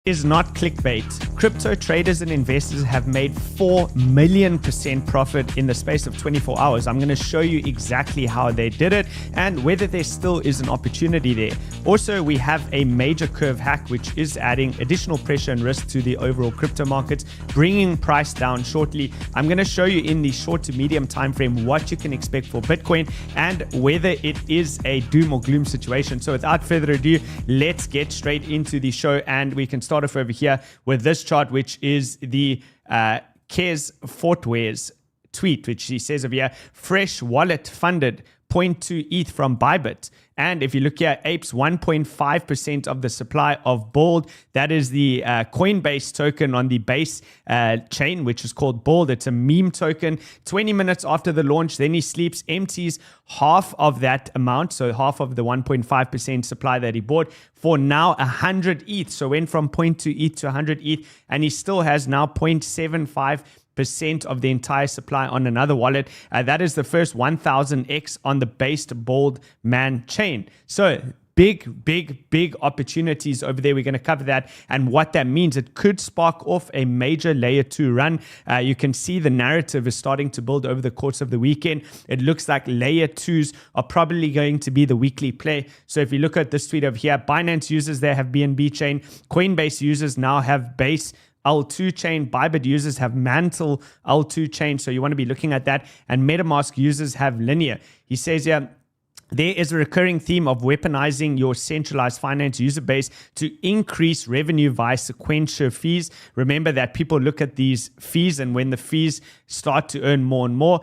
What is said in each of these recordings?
Is not clickbait. Crypto traders and investors have made 4 million% profit in the space of 24 hours. I'm going to show you exactly how they did it and whether there still is an opportunity there. Also, we have a major curve hack, which is adding additional pressure and risk to the overall crypto markets, bringing price down shortly. I'm going to show you in the short to medium time frame what you can expect for Bitcoin and whether it is a doom or gloom situation. So without further ado, let's get straight into the show, and we can start off over here with this chart, which is the 𝗕𝗬𝗕𝗧 tweet, which he says over here: fresh wallet funded 0.2 ETH from ByBit. And if you look here, apes 1.5% of the supply of 𝗥𝗲. That is the Coinbase token on the base chain, which is called 𝗥𝗲. It's a meme token. 20 minutes after the launch, then he sleeps, empties half of that amount, so half of the 1.5% supply that he bought, for now 100 ETH. So went from 0.2 ETH to 100 ETH, and he still has now 0.75% of the entire supply on another wallet. That is the first 1000x on the based 𝗥𝗲 chain. So big opportunities over there. We're going to cover that and what that means. It could spark off a major layer 2 run. You can see the narrative is starting to build over the course of the weekend. It looks like layer 2s are probably going to be the weekly play. So if you look at this tweet over here, Binance users, they have BNB chain. Coinbase users now have base L2 chain. ByBit users have Mantle L2 chain. So you want to be looking at that. And MetaMask users have Linear. He says here, there is a recurring theme of weaponizing your centralized finance user base to increase revenue via sequential fees. Remember that people look at these fees, and when the fees start to earn more and more,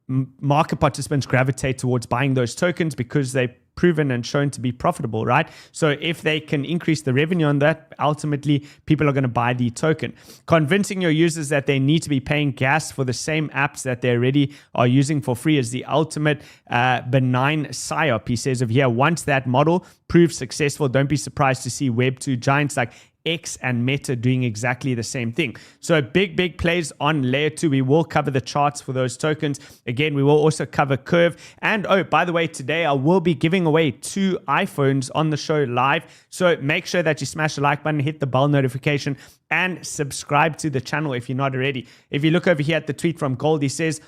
market participants gravitate towards buying those tokens because they've proven and shown to be profitable, right? So if they can increase the revenue on that, ultimately people are going to buy the token. Convincing your users that they need to be paying gas for the same apps that they already are using for free is the ultimate benign psyop. He says over here, once that model proves successful, don't be surprised to see Web2 giants like X and Meta doing exactly the same thing. So big plays on layer 2. We will cover the charts for those tokens. Again, we will also cover Curve. And oh, by the way, today I will be giving away 2 iPhones on the show live. So make sure that you smash the like button, hit the bell notification, and subscribe to the channel if you're not already. If you look over here at the tweet from Gold, he says,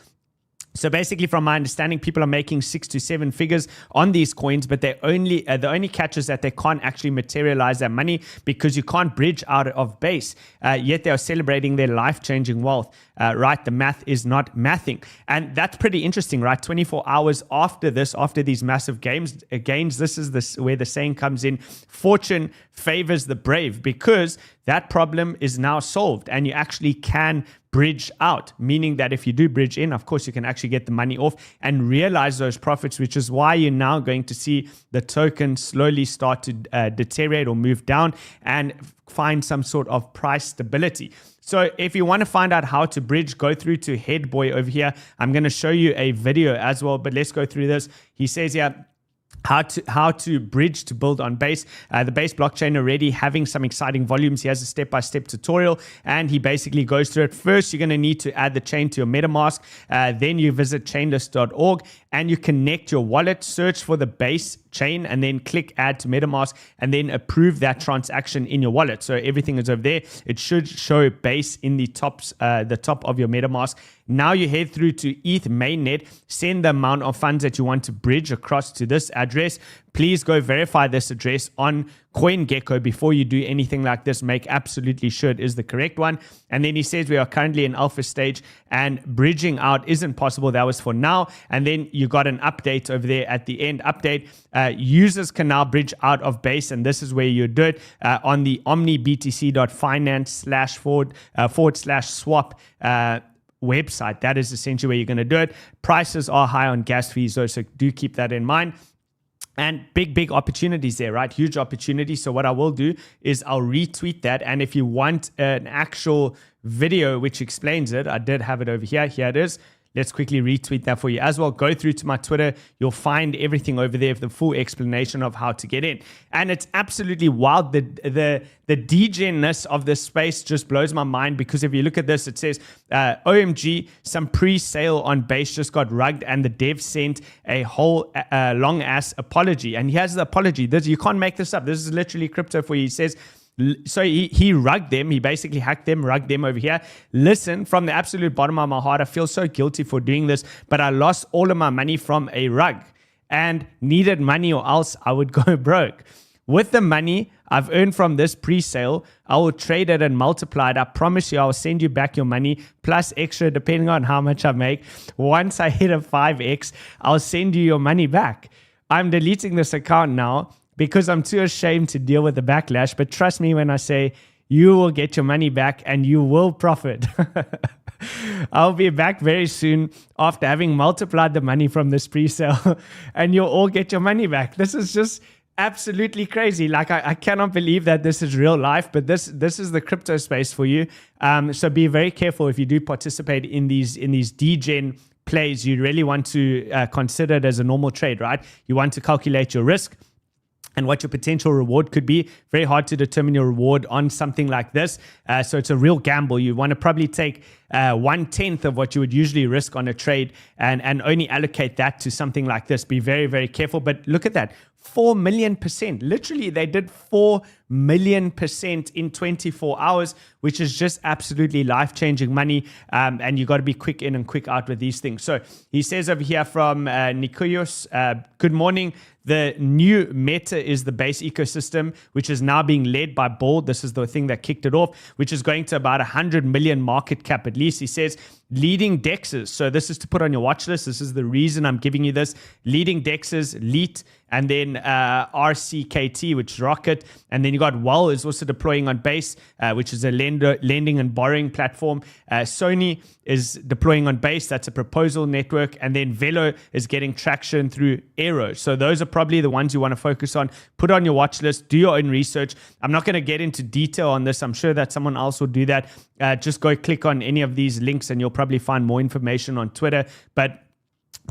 so basically, from my understanding, people are making 6 to 7 figures on these coins, but they only the only catch is that they can't actually materialize that money because you can't bridge out of base. Yet they are celebrating their life-changing wealth. Right? The math is not mathing, and that's pretty interesting, right? 24 hours after this, after these massive gains, this is where the saying comes in: fortune favors the brave, because that problem is now solved, and you actually can bridge out, meaning that if you do bridge in, of course, you can actually get the money off and realize those profits, which is why you're now going to see the token slowly start to deteriorate or move down and find some sort of price stability. So if you want to find out how to bridge, go through to Headboy over here. I'm going to show you a video as well, but let's go through this. He says here, how to bridge to build on Base. The Base blockchain already having some exciting volumes. He has a step-by-step tutorial, and he basically goes through it. First, you're going to need to add the chain to your MetaMask. Then you visit chainlist.org, and you connect your wallet, search for the Base chain, and then click add to MetaMask, and then approve that transaction in your wallet. So everything is over there. It should show Base in the top of your MetaMask. Now you head through to ETH mainnet, send the amount of funds that you want to bridge across to this address. Please go verify this address on CoinGecko before you do anything like this. Make absolutely sure it is the correct one. And then he says we are currently in alpha stage and bridging out isn't possible. That was for now. And then you got an update over there at the end. Update, users can now bridge out of Base, and this is where you do it on the omnibtc.finance//swap website. That is essentially where you're going to do it. Prices are high on gas fees though, so do keep that in mind. And big opportunities there, right? Huge opportunities. So what I will do is I'll retweet that. And if you want an actual video which explains it, I did have it over here. Here it is. Let's quickly retweet that for you as well. Go through to my Twitter. You'll find everything over there, the full explanation of how to get in. And it's absolutely wild. The degen-ness of this space just blows my mind, because if you look at this, it says, OMG, some pre-sale on Base just got rugged and the dev sent a whole long-ass apology. And he has the apology. You can't make this up. This is literally crypto for you. He says, So he rugged them. He basically hacked them, rugged them over here. Listen, from the absolute bottom of my heart, I feel so guilty for doing this, but I lost all of my money from a rug and needed money or else I would go broke. With the money I've earned from this pre-sale, I will trade it and multiply it. I promise you, I'll send you back your money plus extra depending on how much I make. Once I hit a 5x, I'll send you your money back. I'm deleting this account now because I'm too ashamed to deal with the backlash. But trust me when I say you will get your money back and you will profit. I'll be back very soon after having multiplied the money from this pre-sale and you'll all get your money back. This is just absolutely crazy. Like I cannot believe that this is real life, but this is the crypto space for you. So be very careful if you do participate in these degen plays. You really want to consider it as a normal trade, right? You want to calculate your risk and what your potential reward could be. Very hard to determine your reward on something like this. So it's a real gamble. You want to probably take 1/10 of what you would usually risk on a trade and only allocate that to something like this. Be very, very careful. But look at that. 4 million %. Literally, they did 4 million % in 24 hours, which is just absolutely life-changing money. And you got to be quick in and quick out with these things. So he says over here from 𝗕𝗂𝗧𝗏, good morning. The new meta is the base ecosystem, which is now being led by 𝗏𝗏. This is the thing that kicked it off, which is going to about 100 million market cap at least. He says leading dexes. So this is to put on your watch list. This is the reason I'm giving you this. Leading dexes, LEET, and then 𝗓𝗓𝗏𝗃𝗃, which is Rocket. And then you got 𝗏𝗏 is also deploying on Base, which is a lending and borrowing platform. Sony is deploying on Base. That's a proposal network. And then 𝗲𝗏 is getting traction through Aero. So those are probably the ones you want to focus on. Put on your watch list. Do your own research. I'm not going to get into detail on this. I'm sure that someone else will do that. Just go click on any of these links and you'll probably find more information on Twitter. But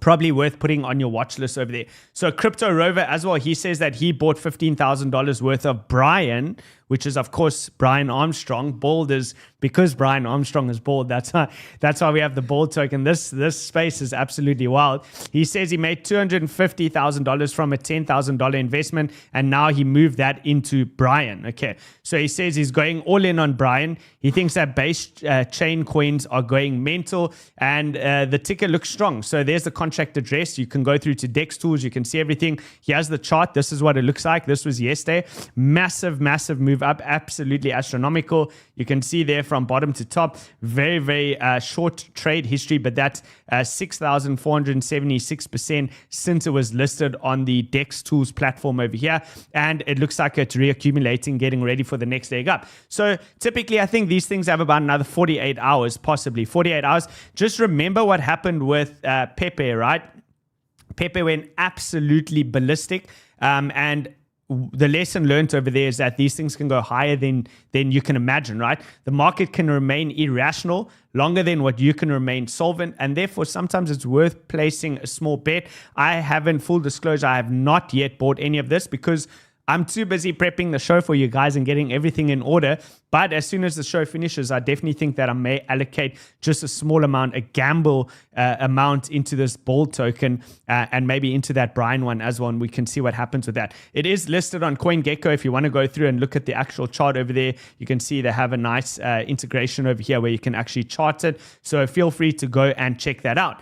probably worth putting on your watch list over there. So Crypto Rover as well, he says that he bought $15,000 worth of Brian, which is of course Brian Armstrong. Bald is because Brian Armstrong is bald. That's why we have the bald token. This space is absolutely wild. He says he made $250,000 from a $10,000 investment, and now he moved that into Brian. Okay, so he says he's going all in on Brian. He thinks that base chain coins are going mental, and the ticker looks strong. So there's the contract address. You can go through to Dex Tools. You can see everything. He has the chart. This is what it looks like. This was yesterday. Massive move up, absolutely astronomical. You can see there from bottom to top, very, very short trade history, but that's 6,476% since it was listed on the Dex Tools platform over here. And it looks like it's reaccumulating, getting ready for the next leg up. So typically, I think these things have about another 48 hours, possibly 48 hours. Just remember what happened with 𝗵𝗵𝗏, right? 𝗵𝗵𝗏 went absolutely ballistic. And the lesson learned over there is that these things can go higher than you can imagine, right? The market can remain irrational longer than what you can remain solvent, and therefore sometimes it's worth placing a small bet. I haven't, full disclosure, I have not yet bought any of this because I'm too busy prepping the show for you guys and getting everything in order. But as soon as the show finishes, I definitely think that I may allocate just a small amount, a gamble amount into this bald token and maybe into that Brian one as well. And we can see what happens with that. It is listed on CoinGecko. If you want to go through and look at the actual chart over there, you can see they have a nice integration over here where you can actually chart it. So feel free to go and check that out.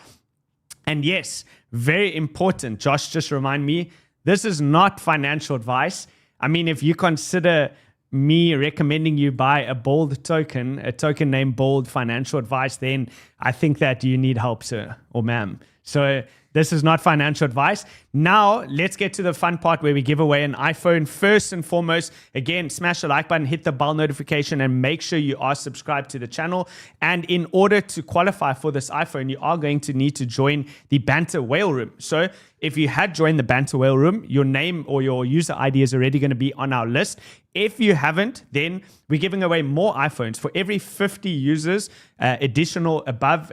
And yes, very important. Josh just remind me, this is not financial advice. I mean, if you consider me recommending you buy a 𝗏𝗏 token, a token named 𝗏𝗏 financial advice, then I think that you need help, sir or ma'am. So this is not financial advice. Now, let's get to the fun part where we give away an iPhone. First and foremost, again, smash the like button, hit the bell notification, and make sure you are subscribed to the channel. And in order to qualify for this iPhone, you are going to need to join the Banter Whale Room. So if you had joined the Banter Whale Room, your name or your user ID is already going to be on our list. If you haven't, then we're giving away more iPhones for every 50 users, additional above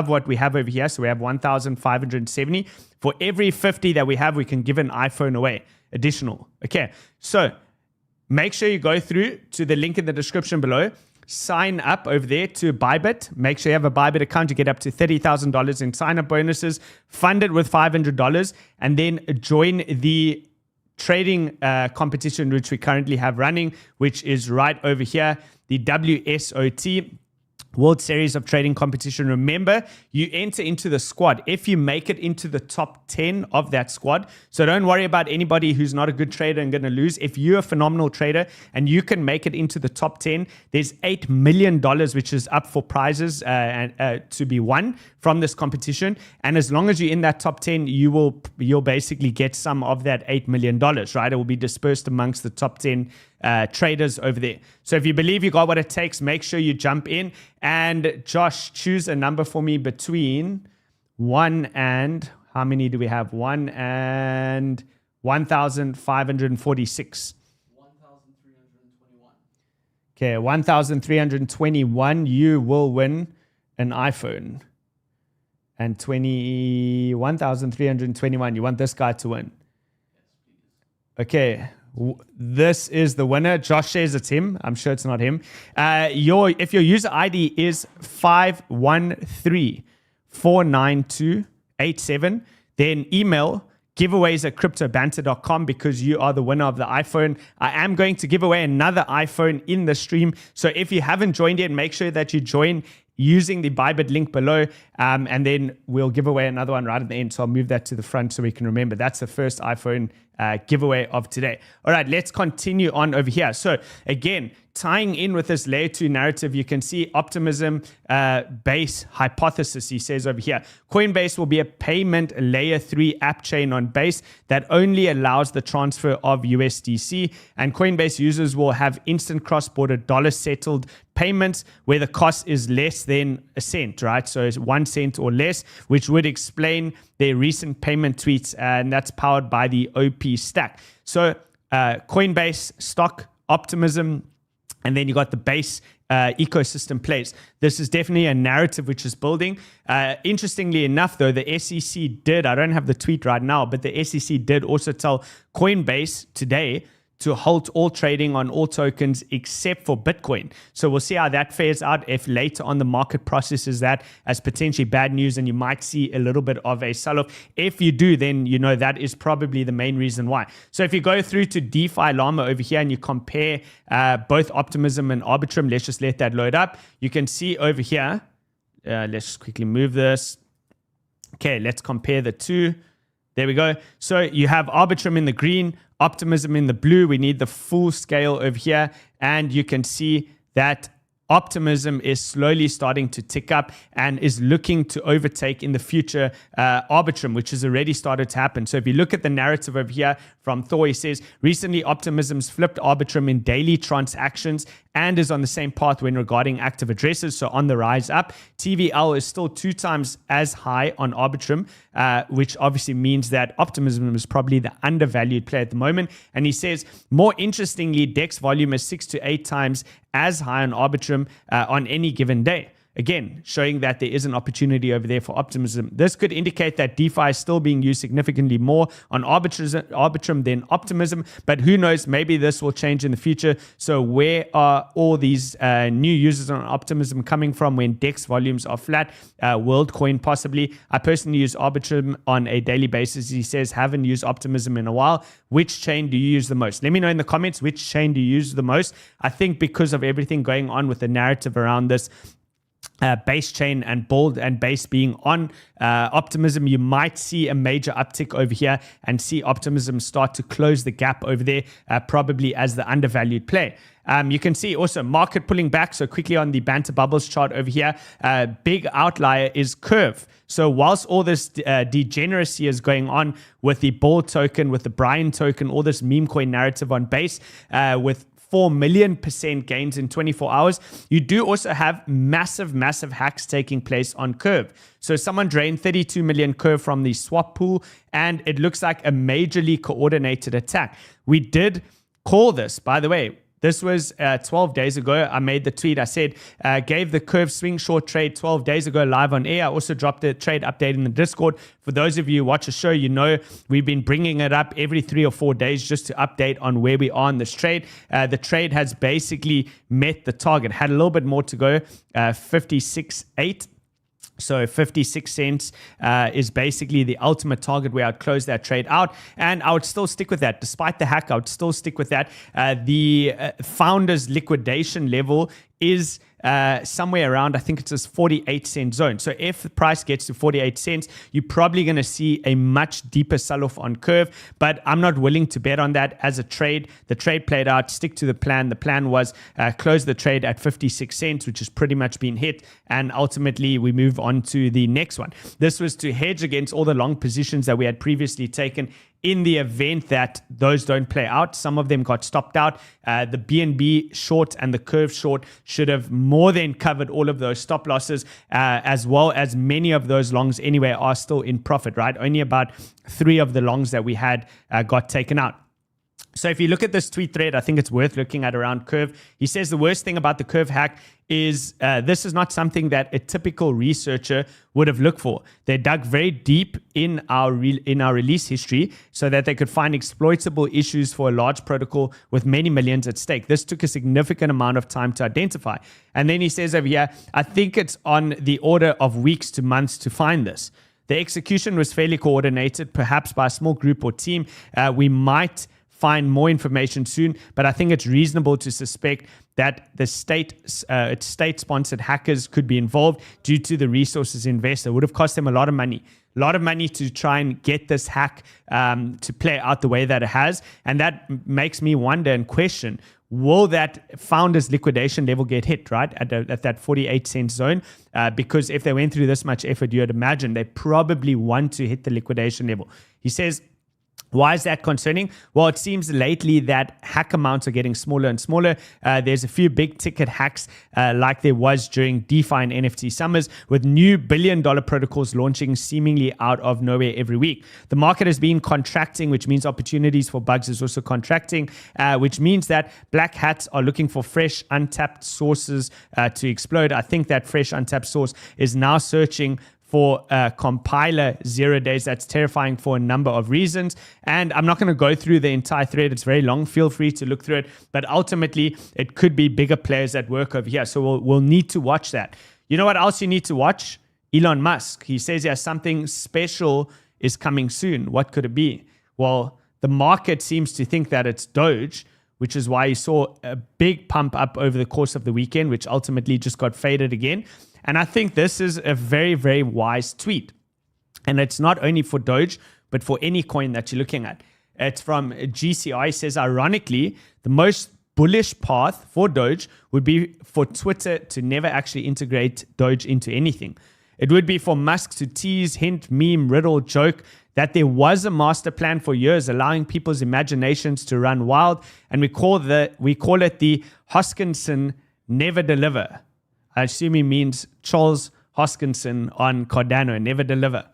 what we have over here. So we have 1,570. For every 50 that we have, we can give an iPhone away, additional. Okay, so make sure you go through to the link in the description below. Sign up over there to ByBit. Make sure you have a ByBit account. You get up to $30,000 in sign-up bonuses. Fund it with $500, and then join the trading competition which we currently have running, which is right over here, the WSOT. World Series of Trading Competition. Remember, you enter into the squad if you make it into the top 10 of that squad. So don't worry about anybody who's not a good trader and going to lose. If you're a phenomenal trader and you can make it into the top 10, there's $8 million which is up for prizes to be won from this competition. And as long as you're in that top 10, you'll basically get some of that $8 million, right? It will be dispersed amongst the top 10 traders over there. So if you believe you got what it takes, make sure you jump in. And Josh, choose a number for me between 1 and, how many do we have? 1 and 1,546. 1,321. Okay, 1,321. You will win an iPhone. And 1,321. You want this guy to win? Yes, please. Okay. This is the winner. Josh says it's him. I'm sure it's not him. If your user ID is 5134928 then email giveaways@cryptobanter.com because you are the winner of the iPhone. I am going to give away another iPhone in the stream. So if you haven't joined yet, make sure that you join using the ByBit link below, and then we'll give away another one right at the end. So I'll move that to the front so we can remember. That's the first iPhone giveaway of today. All right, let's continue on over here. So again, tying in with this layer 2 narrative, you can see Optimism base hypothesis. He says over here, Coinbase will be a payment layer 3 app chain on Base that only allows the transfer of USDC, and Coinbase users will have instant cross-border dollar settled payments where the cost is less than a cent, right? So it's 1 cent or less, which would explain their recent payment tweets, and that's powered by the OP stack. So Coinbase, stock, Optimism, and then you got the Base ecosystem plays. This is definitely a narrative which is building. Interestingly enough, though, the SEC did, I don't have the tweet right now, but the SEC did also tell Coinbase today to halt all trading on all tokens except for Bitcoin. So we'll see how that fares out if later on the market processes that as potentially bad news, and you might see a little bit of a sell-off. If you do, then you know that is probably the main reason why. So if you go through to 𝗕𝗏𝗯𝗹 over here and you compare both Optimism and Arbitrum, let's just let that load up. You can see over here, let's just quickly move this. Okay, let's compare the two. There we go. So you have Arbitrum in the green, Optimism in the blue. We need the full scale over here. And you can see that Optimism is slowly starting to tick up and is looking to overtake in the future Arbitrum, which has already started to happen. So if you look at the narrative over here from Thor, he says, recently Optimism's flipped Arbitrum in daily transactions and is on the same path when regarding active addresses, so on the rise up. TVL is still 2 times as high on Arbitrum, which obviously means that Optimism is probably the undervalued play at the moment. And he says, more interestingly, DEX volume is 6 to 8 times as high on Arbitrum on any given day. Again, showing that there is an opportunity over there for Optimism. This could indicate that DeFi is still being used significantly more on Arbitrum than Optimism, but who knows, maybe this will change in the future. So where are all these new users on Optimism coming from when DEX volumes are flat? WorldCoin possibly. I personally use Arbitrum on a daily basis. He says, haven't used Optimism in a while. Which chain do you use the most? Let me know in the comments, which chain do you use the most? I think because of everything going on with the narrative around this, Base chain and Bold and Base being on Optimism, you might see a major uptick over here and see Optimism start to close the gap over there, probably as the undervalued play. You can see also market pulling back. So quickly on the Banter Bubbles chart over here, big outlier is Curve. So whilst all this degeneracy is going on with the Bull token, with the Brian token, all this meme coin narrative on Base, with 4 million % gains in 24 hours. You do also have massive hacks taking place on Curve. So someone drained 32 million Curve from the swap pool, and it looks like a majorly coordinated attack. We did call this, by the way. This was 12 days ago. I made the tweet. I said, gave the Curve swing short trade 12 days ago live on air. I also dropped a trade update in the Discord. For those of you who watch the show, you know we've been bringing it up every 3 or 4 days just to update on where we are on this trade. The trade has basically met the target. Had a little bit more to go, 56.8. So 56 cents is basically the ultimate target where I'd close that trade out. And I would still stick with that. Despite the hack, I would still stick with that. The founder's liquidation level is somewhere around, I think it's this 48 cent zone. So if the price gets to 48 cents, you're probably going to see a much deeper sell-off on curve, but I'm not willing to bet on that as a trade. The trade played out, stick to the plan. The plan was close the trade at 56 cents, which has pretty much been hit. And ultimately we move on to the next one. This was to hedge against all the long positions that we had previously taken in the event that those don't play out. Some of them got stopped out. The BNB short and the curve short should have more than covered all of those stop losses, as well as many of those longs anyway are still in profit, right? Only about 3 of the longs that we had got taken out. So if you look at this tweet thread, I think it's worth looking at around curve. He says the worst thing about the curve hack is this is not something that a typical researcher would have looked for. They dug very deep in our release history so that they could find exploitable issues for a large protocol with many millions at stake. This took a significant amount of time to identify. And then he says over here, I think it's on the order of weeks to months to find this. The execution was fairly coordinated, perhaps by a small group or team. We might find more information soon, but I think it's reasonable to suspect that the state-sponsored hackers could be involved due to the resources invested. It would have cost them a lot of money to try and get this hack to play out the way that it has. And that makes me wonder and question, will that founder's liquidation level get hit, right, at that 48 cent zone? Because if they went through this much effort, you'd imagine they probably want to hit the liquidation level. He says, why is that concerning? Well, it seems lately that hack amounts are getting smaller and smaller. There's a few big ticket hacks like there was during DeFi and NFT summers, with new billion-dollar protocols launching seemingly out of nowhere every week. The market has been contracting, which means opportunities for bugs is also contracting, which means that black hats are looking for fresh, untapped sources to explode. I think that fresh, untapped source is now searching for compiler 0 days. That's terrifying for a number of reasons. And I'm not going to go through the entire thread. It's very long. Feel free to look through it. But ultimately, it could be bigger players at work over here. So we'll need to watch that. You know what else you need to watch? Elon Musk. He says something special is coming soon. What could it be? Well, the market seems to think that it's Doge, which is why you saw a big pump up over the course of the weekend, which ultimately just got faded again. And I think this is a very, very wise tweet. And it's not only for Doge, but for any coin that you're looking at. It's from GCI. It says, ironically, the most bullish path for Doge would be for Twitter to never actually integrate Doge into anything. It would be for Musk to tease, hint, meme, riddle, joke that there was a master plan for years, allowing people's imaginations to run wild. And we call it the Hoskinson never deliver. I assume he means Charles Hoskinson on Cardano, never deliver.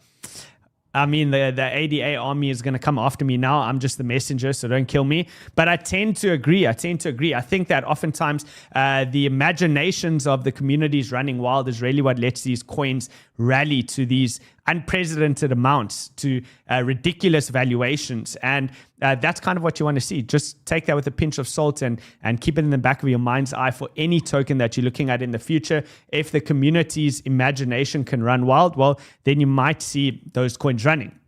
I mean, the ADA army is going to come after me now. I'm just the messenger, so don't kill me. But I tend to agree. I think that oftentimes the imaginations of the communities running wild is really what lets these coins rally to these unprecedented amounts, to ridiculous valuations. And that's kind of what you want to see. Just take that with a pinch of salt and keep it in the back of your mind's eye for any token that you're looking at in the future. If the community's imagination can run wild, well, then you might see those coins running.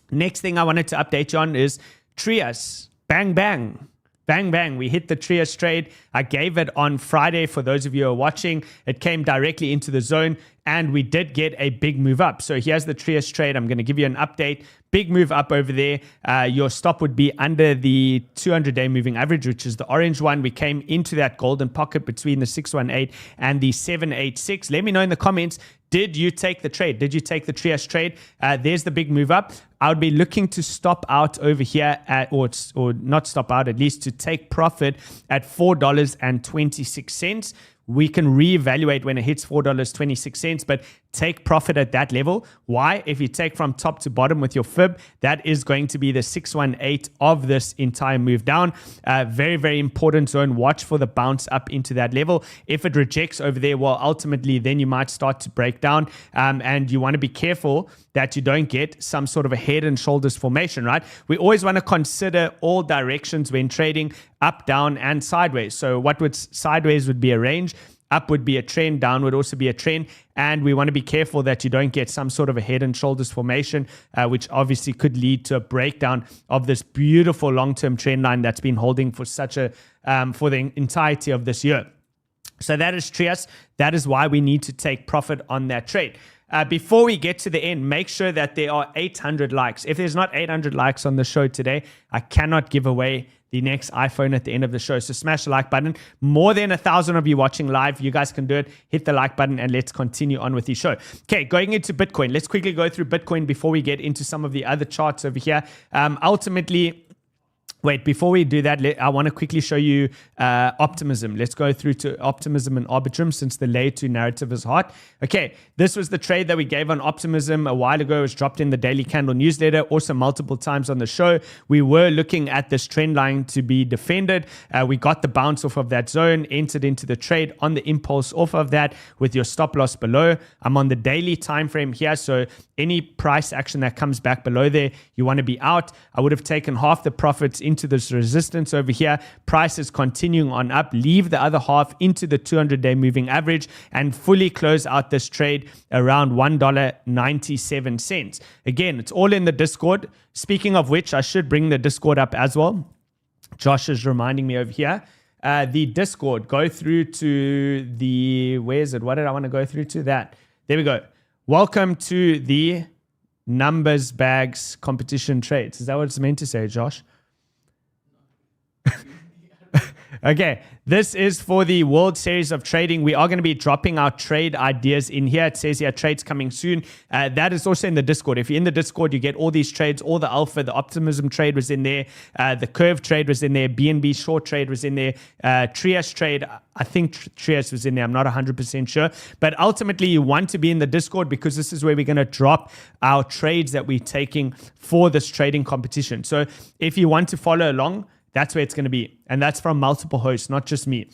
Next thing I wanted to update you on is TRIAS. Bang, bang. Bang, bang. We hit the TRIAS trade. I gave it on Friday for those of you who are watching. It came directly into the zone and we did get a big move up. So here's the TRIAS trade. I'm going to give you an update. Big move up over there. Your stop would be under the 200-day moving average, which is the orange one. We came into that golden pocket between the 618 and the 786. Let me know in the comments, did you take the trade? Did you take the TRIAS trade? There's the big move up. I would be looking to stop out over here or not stop out, at least to take profit at $4.26. We can reevaluate when it hits $4.26, but take profit at that level. Why? If you take from top to bottom with your fib, that is going to be the 618 of this entire move down. Very, very important zone. Watch for the bounce up into that level. If it rejects over there, well, ultimately, then you might start to break down. And you want to be careful that you don't get some sort of a head and shoulders formation, right? We always want to consider all directions when trading, up, down, and sideways. So what would sideways would be a range. Up would be a trend, down would also be a trend. And we want to be careful that you don't get some sort of a head and shoulders formation, which obviously could lead to a breakdown of this beautiful long-term trend line that's been holding for for the entirety of this year. So that is TRIAS. That is why we need to take profit on that trade. Before we get to the end, make sure that there are 800 likes. If there's not 800 likes on the show today, I cannot give away the next iPhone at the end of the show. So smash the like button. More than 1,000 of you watching live. You guys can do it. Hit the like button and let's continue on with the show. Okay, going into Bitcoin. Let's quickly go through Bitcoin before we get into some of the other charts over here. Wait, before we do that, I want to quickly show you Optimism. Let's go through to Optimism and Arbitrum since the layer 2 narrative is hot. Okay, this was the trade that we gave on Optimism a while ago. It was dropped in the Daily Candle newsletter, also multiple times on the show. We were looking at this trend line to be defended. We got the bounce off of that zone, entered into the trade on the impulse off of that with your stop loss below. I'm on the daily time frame here, so any price action that comes back below there, you want to be out. I would have taken half the profits into this resistance over here. Price is continuing on up. Leave the other half into the 200-day moving average and fully close out this trade around $1.97. Again, it's all in the Discord. Speaking of which, I should bring the Discord up as well. Josh is reminding me over here. The Discord, go through to the, where is it? What did I want to go through to? That. There we go. Welcome to the numbers bags competition trades. Is that what it's meant to say, Josh? Okay, this is for the World Series of Trading. We are going to be dropping our trade ideas in here. It says here, trades coming soon. That is also in the Discord. If you're in the Discord, you get all these trades, all the alpha, the Optimism trade was in there. The Curve trade was in there. BNB short trade was in there. TRIAS trade, I think TRIAS was in there. I'm not 100% sure. But ultimately, you want to be in the Discord because this is where we're going to drop our trades that we're taking for this trading competition. So if you want to follow along, that's where it's going to be. And that's from multiple hosts, not just me.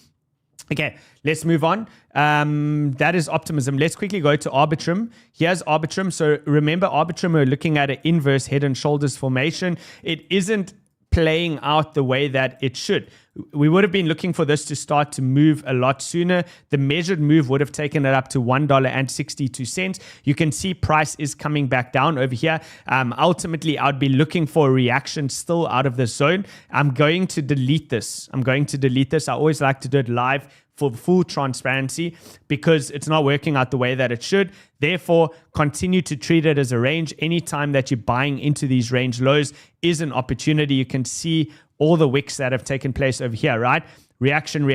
Okay, let's move on. That is Optimism. Let's quickly go to Arbitrum. Here's Arbitrum. So remember, Arbitrum, we're looking at an inverse head and shoulders formation. It isn't playing out the way that it should. We would have been looking for this to start to move a lot sooner. The measured move would have taken it up to $1.62. You can see price is coming back down over here. Ultimately, I would be looking for a reaction still out of this zone. I'm going to delete this. I always like to do it live for full transparency because it's not working out the way that it should. Therefore, continue to treat it as a range. Anytime that you're buying into these range lows is an opportunity. You can see all the wicks that have taken place over here, right? Reaction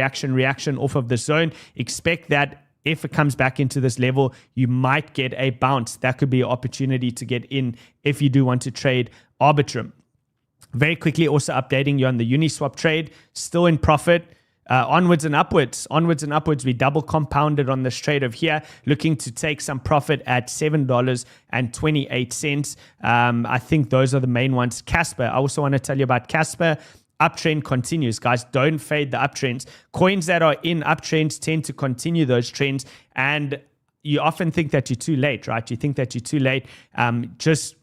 off of the zone. Expect that if it comes back into this level, you might get a bounce. That could be an opportunity to get in if you do want to trade Arbitrum. Very quickly, also updating you on the Uniswap trade. Still in profit. Onwards and upwards. We double compounded on this trade over here, looking to take some profit at $7.28. I think those are the main ones. Casper, I also want to tell you about Casper. Uptrend continues, guys. Don't fade the uptrends. Coins that are in uptrends tend to continue those trends, and you often think that you're too late, right? You think that you're too late. Just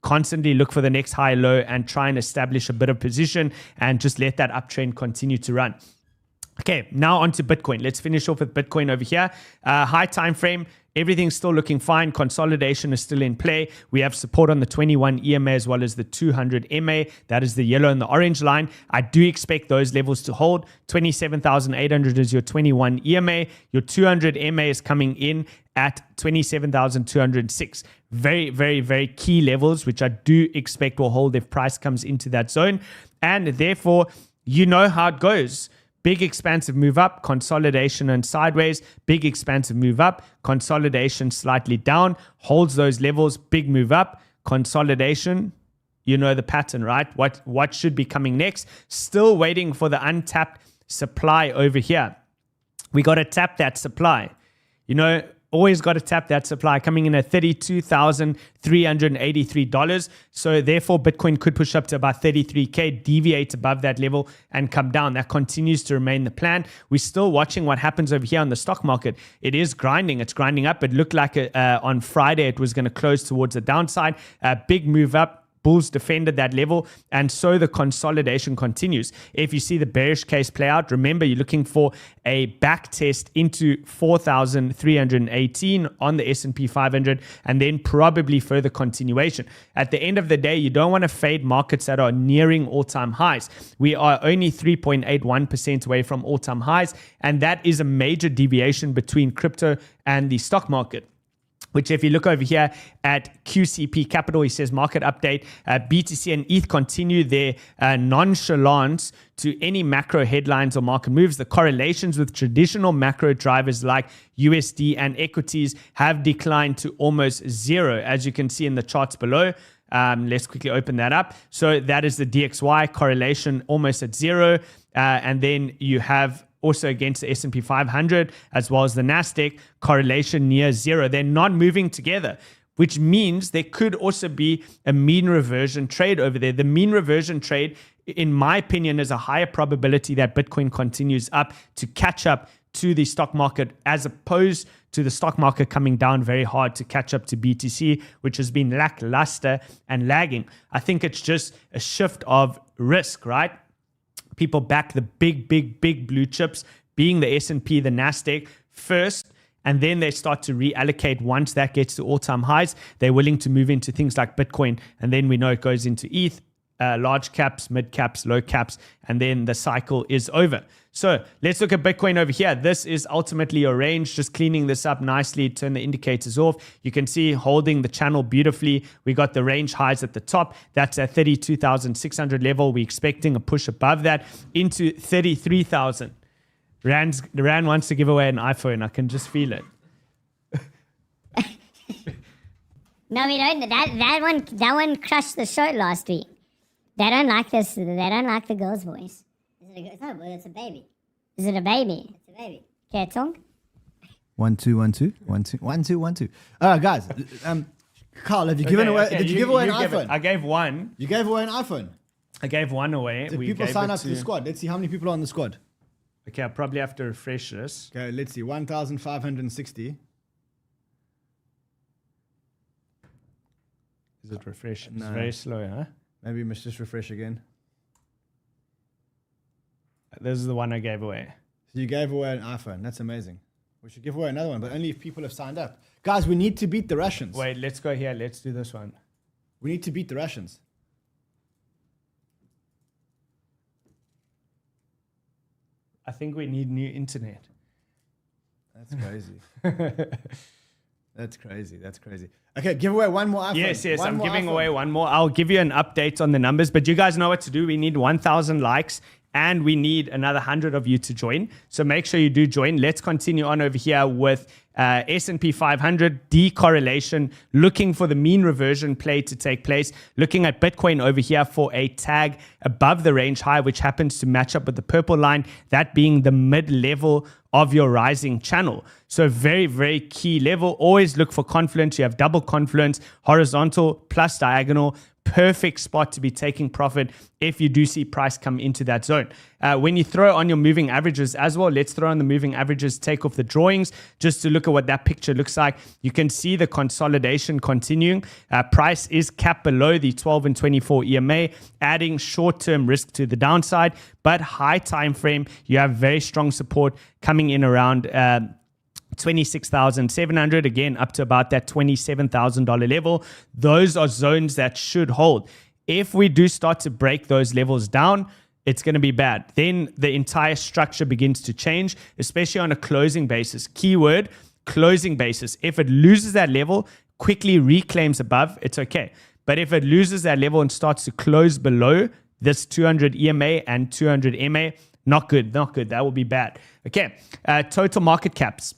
constantly look for the next high low and try and establish a bit of position and just let that uptrend continue to run. Okay, now on to Bitcoin. Let's finish off with Bitcoin over here. High time frame, everything's still looking fine. Consolidation is still in play. We have support on the 21 EMA as well as the 200 MA. That is the yellow and the orange line. I do expect those levels to hold. 27,800 is your 21 EMA. Your 200 MA is coming in at 27,206. Very, very, very key levels, which I do expect will hold if price comes into that zone. And therefore, you know how it goes. Big expansive move up, consolidation and sideways, big expansive move up, consolidation slightly down, holds those levels, big move up, consolidation. You know the pattern, right? What should be coming next? Still waiting for the untapped supply over here. We got to tap that supply. You know, always got to tap that supply, coming in at $32,383. So therefore, Bitcoin could push up to about 33K, deviate above that level and come down. That continues to remain the plan. We're still watching what happens over here on the stock market. It is grinding. It's grinding up. It looked like on Friday it was going to close towards the downside. Big move up. bulls defended that level, and so the consolidation continues. If you see the bearish case play out, remember you're looking for a back test into 4,318 on the S&P 500, and then probably further continuation. At the end of the day, you don't want to fade markets that are nearing all-time highs. We are only 3.81% away from all-time highs, and that is a major deviation between crypto and the stock market. Which if you look over here at QCP Capital, he says market update, BTC and ETH continue their nonchalance to any macro headlines or market moves. The correlations with traditional macro drivers like USD and equities have declined to almost zero, as you can see in the charts below. Let's quickly open that up. So that is the DXY correlation almost at zero. And then you have also against the S&P 500 as well as the Nasdaq, correlation near zero. They're not moving together, which means there could also be a mean reversion trade over there. The mean reversion trade, in my opinion, is a higher probability that Bitcoin continues up to catch up to the stock market, as opposed to the stock market coming down very hard to catch up to BTC, which has been lackluster and lagging. I think it's just a shift of risk, right? People back the big blue chips, being the S&P, the Nasdaq first, and then they start to reallocate once that gets to all-time highs. They're willing to move into things like Bitcoin, and then we know it goes into ETH, large caps, mid caps, low caps, and then the cycle is over. So let's look at Bitcoin over here. This is ultimately your range, just cleaning this up nicely, turn the indicators off. You can see holding the channel beautifully. We got the range highs at the top. That's at 32,600 level. We're expecting a push above that into 33,000. Rand wants to give away an iPhone. I can just feel it. No, we don't. That one crushed the show last week. They don't like this. They don't like the girl's voice. It's not a boy, it's a baby. Is it a baby? It's a baby. Okay, Tonk? 1 2 1 2 1 2 1 2 1 2. Guys, Carl, have you given away? Did you give away an iPhone? I gave one. You gave away an iPhone. I gave one away. Did people sign up to the squad? Let's see how many people are on the squad. Okay, I'll probably have to refresh this. Okay, let's see. 1,560. Is it refresh? It's No. very slow, huh? Maybe we must just refresh again. This is the one I gave away. So you gave away an iPhone. That's amazing. We should give away another one, but only if people have signed up. Guys, we need to beat the Russians. Wait, let's go here. Let's do this one. We need to beat the Russians. I think we need new internet. That's crazy. That's crazy. That's crazy. Okay, give away one more iPhone. Yes, One I'm more giving iPhone. away one more. I'll give you an update on the numbers, but you guys know what to do. We need 1,000 likes and we need another 100 of you to join. So make sure you do join. Let's continue on over here with S&P 500 decorrelation, looking for the mean reversion play to take place, looking at Bitcoin over here for a tag above the range high, which happens to match up with the purple line, that being the mid-level of your rising channel. So very, very key level. Always look for confluence. You have double confluence, horizontal plus diagonal. Perfect spot to be taking profit if you do see price come into that zone. When you throw on your moving averages as well, let's throw on the moving averages, take off the drawings just to look at what that picture looks like. You can see the consolidation continuing. Price is capped below the 12 and 24 EMA, adding short-term risk to the downside, but high time frame, you have very strong support coming in around 26,700, again up to about that $27,000 level. Those are zones that should hold. If we do start to break those levels down, it's going to be bad. Then the entire structure begins to change, especially on a closing basis. Keyword, closing basis. If it loses that level, quickly reclaims above, it's okay. But if it loses that level and starts to close below this 200 EMA and 200 MA, not good, not good. That will be bad. Okay, total market caps.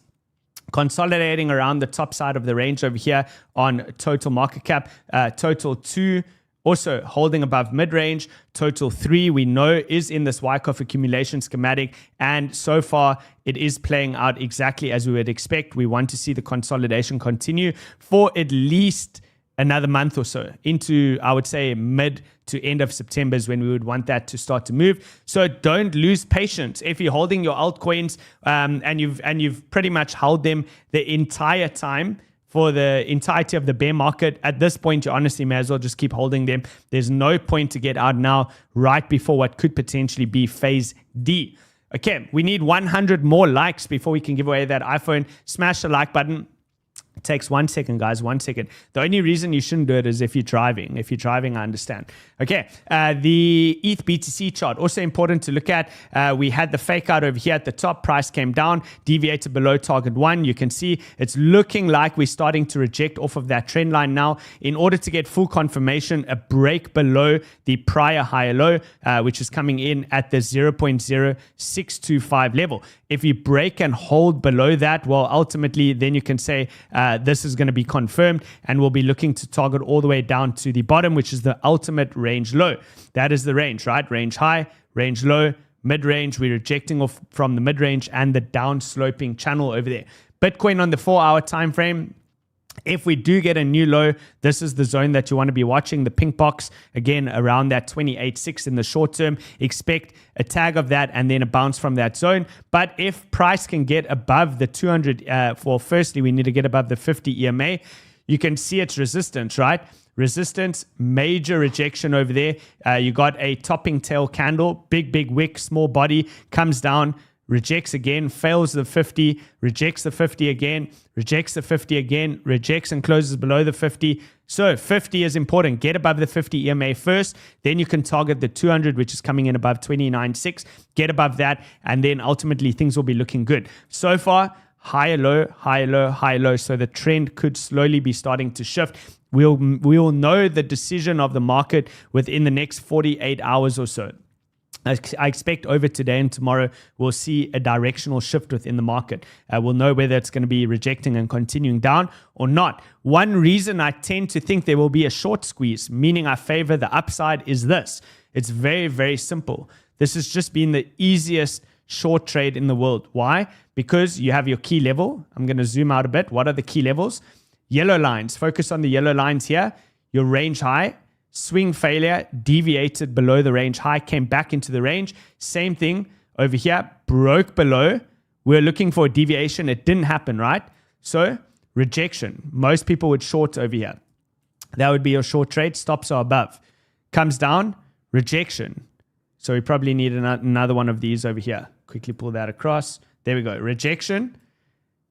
Consolidating around the top side of the range over here on total market cap. Total 2 also holding above mid-range. Total 3 we know is in this Wyckoff accumulation schematic, and so far it is playing out exactly as we would expect. We want to see the consolidation continue for at least another month or so into, I would say, mid to end of September is when we would want that to start to move. So don't lose patience. If you're holding your altcoins and you've pretty much held them the entire time, for the entirety of the bear market. At this point, you honestly may as well just keep holding them. There's no point to get out now right before what could potentially be phase D. Okay, we need 100 more likes before we can give away that iPhone. Smash the like button. It takes 1 second, guys, 1 second. The only reason you shouldn't do it is if you're driving. If you're driving, I understand. Okay, the ETH BTC chart, also important to look at. We had the fake out over here at the top. Price came down, deviated below target 1. You can see it's looking like we're starting to reject off of that trend line now. In order to get full confirmation, a break below the prior higher low, which is coming in at the 0.0625 level. If you break and hold below that, well, ultimately, then you can say this is going to be confirmed, and we'll be looking to target all the way down to the bottom, which is the ultimate range low. That is the range, right? Range high, range low, mid-range. We're rejecting off from the mid-range and the down-sloping channel over there. Bitcoin on the 4-hour time frame. If we do get a new low, this is the zone that you want to be watching. The pink box, again, around that 28.6 in the short term. Expect a tag of that and then a bounce from that zone. But if price can get above the 200, firstly, we need to get above the 50 EMA. You can see its resistance, right? Resistance, major rejection over there. You got a topping tail candle, big wick, small body, comes down, rejects again, fails the 50, rejects the 50 again, rejects the 50 again, rejects and closes below the 50. So 50 is important. Get above the 50 EMA first. Then you can target the 200, which is coming in above 29.6. Get above that, and then ultimately things will be looking good. So far, higher low, higher low, higher low. So the trend could slowly be starting to shift. We'll know the decision of the market within the next 48 hours or so. I expect over today and tomorrow, we'll see a directional shift within the market. We'll know whether it's going to be rejecting and continuing down or not. One reason I tend to think there will be a short squeeze, meaning I favor the upside, is this. It's very, very simple. This has just been the easiest short trade in the world. Why? Because you have your key level. I'm going to zoom out a bit. What are the key levels? Yellow lines. Focus on the yellow lines here. Your range high. Swing failure, deviated below the range high, came back into the range. Same thing over here, broke below. We're looking for a deviation. It didn't happen, right? So rejection. Most people would short over here. That would be your short trade. Stops are above. Comes down, rejection. So we probably need another one of these over here. Quickly pull that across. There we go. Rejection.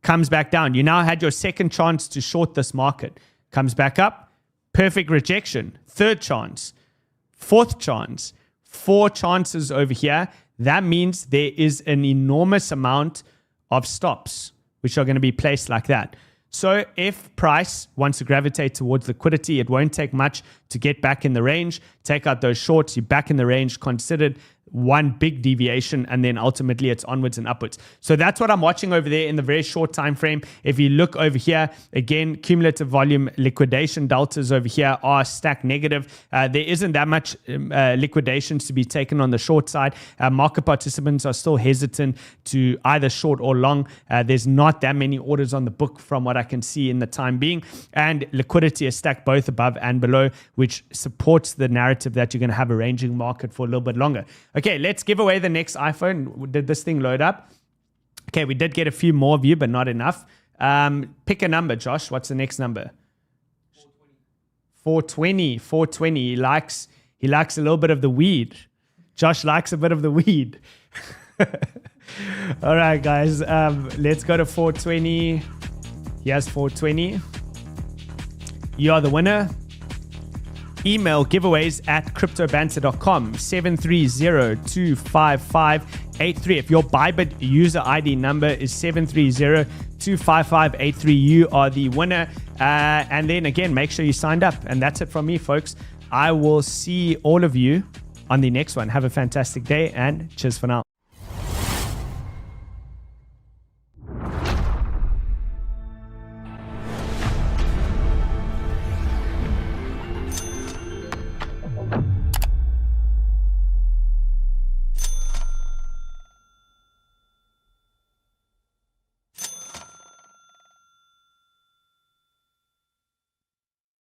Comes back down. You now had your second chance to short this market. Comes back up. Perfect rejection. Third chance. Fourth chance. 4 chances over here. That means there is an enormous amount of stops, which are going to be placed like that. So if price wants to gravitate towards liquidity, it won't take much to get back in the range. Take out those shorts, you're back in the range, considered one big deviation, and then ultimately it's onwards and upwards. So that's what I'm watching over there in the very short time frame. If you look over here, again, cumulative volume liquidation deltas over here are stacked negative. There isn't that much liquidations to be taken on the short side. Market participants are still hesitant to either short or long. There's not that many orders on the book from what I can see in the time being, and liquidity is stacked both above and below, which supports the narrative that you're going to have a ranging market for a little bit longer. Okay, let's give away the next iPhone. Did this thing load up? Okay, we did get a few more of you, but not enough. Pick a number, Josh. What's the next number? 420. 420. He likes a little bit of the weed. Josh likes a bit of the weed. All right, guys. Let's go to 420. Here's 420. You are the winner. Email giveaways at cryptobanter.com 730-255-83. If your ByBit user ID number is 730-255-83, you are the winner. And then again, make sure you signed up. And that's it from me, folks. I will see all of you on the next one. Have a fantastic day and cheers for now.